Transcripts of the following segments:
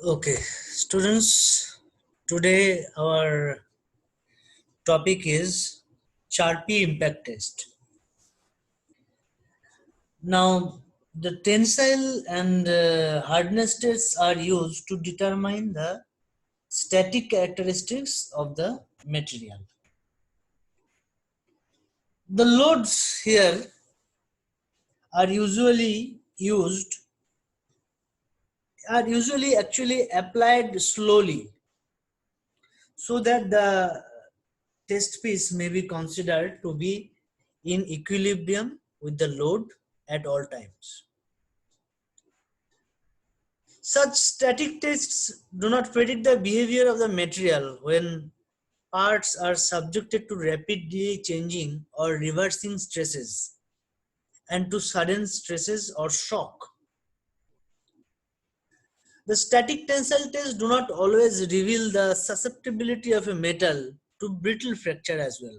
Okay, students, today our topic is charpy impact test. Now, the tensile and hardness tests are used to determine the static characteristics of the material. The loads here are usually actually applied slowly so that the test piece may be considered to be in equilibrium with the load at all times. Such static tests do not predict the behavior of the material when parts are subjected to rapidly changing or reversing stresses and to sudden stresses or shock. The static tensile tests do not always reveal the susceptibility of a metal to brittle fracture as well.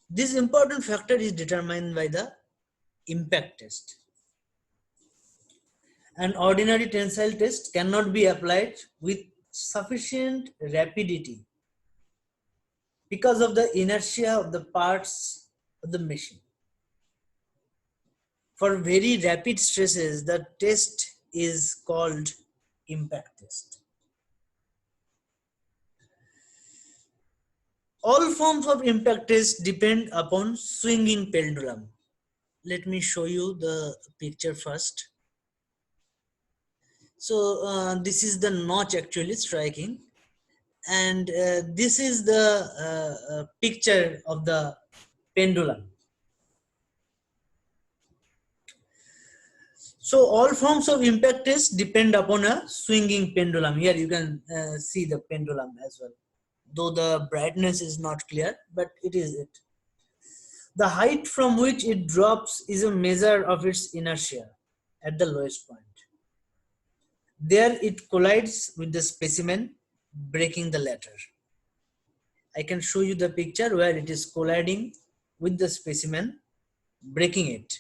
This important factor is determined by the impact test. An ordinary tensile test cannot be applied with sufficient rapidity because of the inertia of the parts of the machine. For very rapid stresses, the test is called impact test. All forms of impact test depend upon swinging pendulum. Let me show you the picture first. So this is the notch actually striking, and this is the picture of the pendulum. So all forms of impact test depend upon a swinging pendulum. Here you can see the pendulum as well, though the brightness is not clear, but it is it. The height from which it drops is a measure of its inertia at the lowest point. There it collides with the specimen, breaking the latter. I can show you the picture where it is colliding with the specimen, breaking it,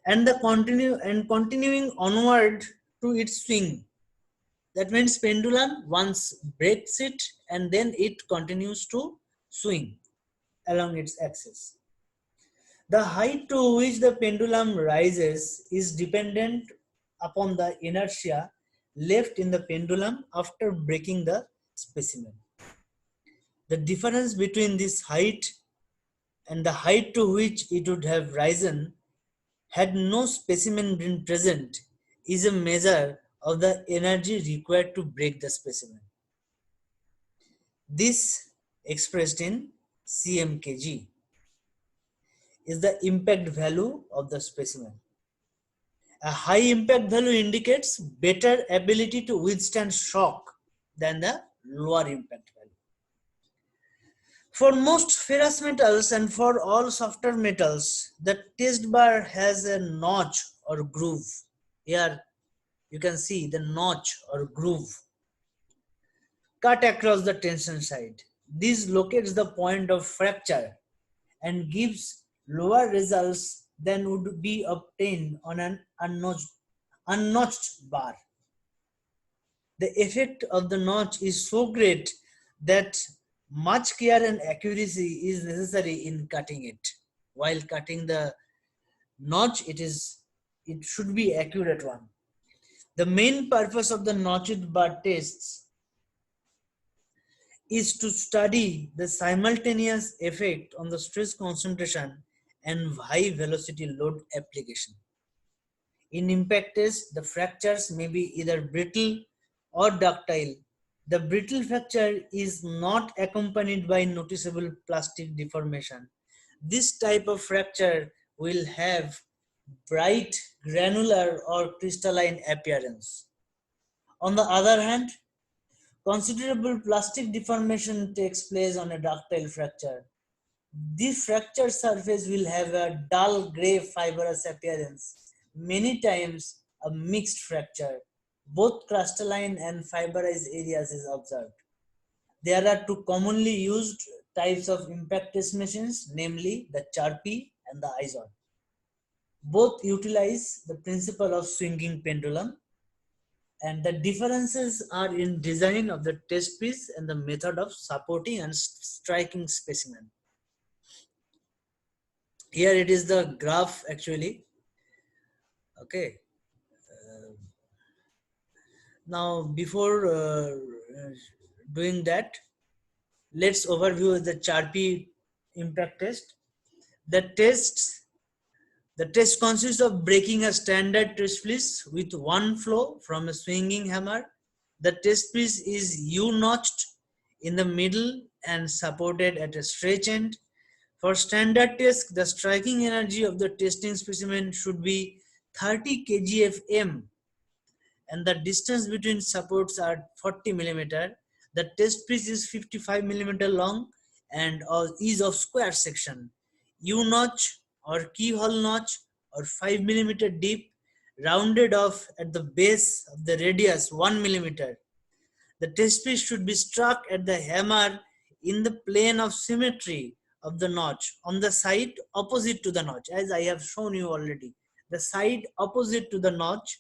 and continuing onward to its swing. That means pendulum once breaks it and then it continues to swing along its axis. The height to which the pendulum rises is dependent upon the inertia left in the pendulum after breaking the specimen. The difference between this height and the height to which it would have risen had no specimen been present is a measure of the energy required to break the specimen. This, expressed in cm/kg, is the impact value of the specimen. A high impact value indicates better ability to withstand shock than the lower impact value. For most ferrous metals and for all softer metals, the test bar has a notch or groove. Here you can see the notch or groove cut across the tension side. This locates the point of fracture and gives lower results than would be obtained on an unnotched bar. The effect of the notch is so great that much care and accuracy is necessary in cutting it. While cutting the notch, it should be accurate one. The main purpose of the notched bar tests is to study the simultaneous effect on the stress concentration and high velocity load application. In impact tests, the fractures may be either brittle or ductile. The brittle fracture is not accompanied by noticeable plastic deformation. This type of fracture will have bright granular or crystalline appearance. On the other hand, considerable plastic deformation takes place on a ductile fracture. This fractured surface will have a dull gray fibrous appearance, many times a mixed fracture. Both crystalline and fiberized areas is observed. There are two commonly used types of impact test machines, namely the charpy and the ISON. Both utilize the principle of swinging pendulum, and the differences are in design of the test piece and the method of supporting and striking specimen. Here it is the graph actually. Okay. Now before doing that, let's overview the charpy impact test. The tests The test consists of breaking a standard test piece with one flow from a swinging hammer. The test piece is U-notched in the middle and supported at a stretch end. For standard test, the striking energy of the testing specimen should be 30 kgfm and the distance between supports are 40 millimeter. The test piece is 55 millimeter long and is of square section. U-notch or keyhole notch or 5 millimeter deep, rounded off at the base of the radius 1 millimeter. The test piece should be struck at the hammer in the plane of symmetry of the notch on the side opposite to the notch, as I have shown you already. The side opposite to the notch.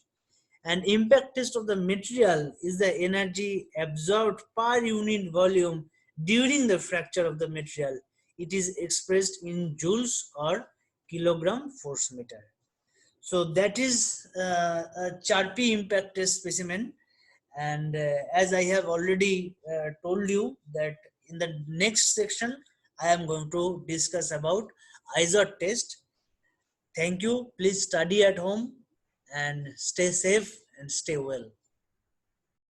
An impact test of the material is the energy absorbed per unit volume during the fracture of the material. It is expressed in joules or kilogram force meter. So that is a charpy impact test specimen. And as I have already told you that in the next section, I am going to discuss about ISOT test. Thank you. Please study at home and stay safe and stay well.